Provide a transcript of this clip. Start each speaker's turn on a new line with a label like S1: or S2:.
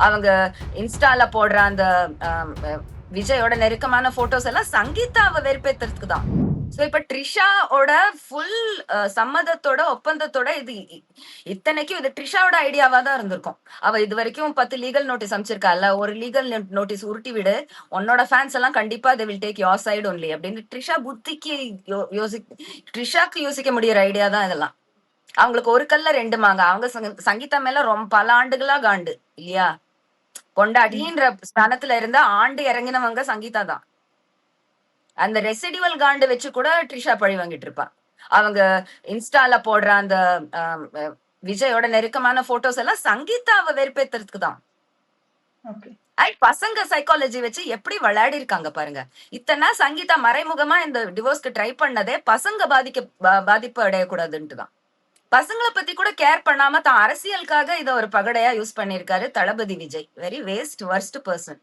S1: அவங்க இன்ஸ்டால போடுற அந்த விஜயோட நெருக்கமான போட்டோஸ் எல்லாம் சங்கீதாவை வெறுப்பேத்துறதுக்கு தான். சோ இப்ப ட்ரிஷாவோட ஃபுல் சம்மதத்தோட ஒப்பந்தத்தோட இது இத்தனைக்கும் இது ட்ரிஷாவோட ஐடியாவா தான் இருந்திருக்கும். அவ இது வரைக்கும் 10 லீகல் நோட்டீஸ் அமைச்சிருக்கால, ஒரு லீகல் நோட்டீஸ் உருட்டி விடு, உன்னோட ஃபேன்ஸ் எல்லாம் கண்டிப்பா they will take your side only அப்படின்னு ட்ரிஷா புத்திக்கு ட்ரிஷாக்கு யோசிக்க முடியற ஐடியா தான் இதெல்லாம். அவங்களுக்கு ஒரு கல்ல ரெண்டு மாங்க. அவங்க சங்கீதா மேல ரொம்ப பல ஆண்டுகளா காண்டு இல்லையா? கொண்டாட்டின்ற ஸ்தானத்துல இருந்த ஆண்டு இறங்கினவங்க சங்கீதா தான். அந்த ரெசிடிவல் காண்டு வச்சு கூட ட்ரிஷா பழி வாங்கிட்டு இருப்பா. அவங்க இன்ஸ்டால போடுற அந்த விஜயோட நெருக்கமான போட்டோஸ் எல்லாம் சங்கீதாவை வெறுப்பேத்துறதுக்கு தான். பசங்க சைக்காலஜி வச்சு எப்படி விளையாடி இருக்காங்க பாருங்க. இத்தனை சங்கீதா மறைமுகமா இந்த டிவோர்ஸ்க்கு ட்ரை பண்ணதே பசங்க பாதிப்பு அடையக்கூடாதுன்ட்டு தான். பசங்களை பத்தி கூட கேர் பண்ணாம தான் அரசியலுக்காக இத ஒரு பகடையா யூஸ் பண்ணிருக்காரு Thalapathy Vijay. Very waste worst person.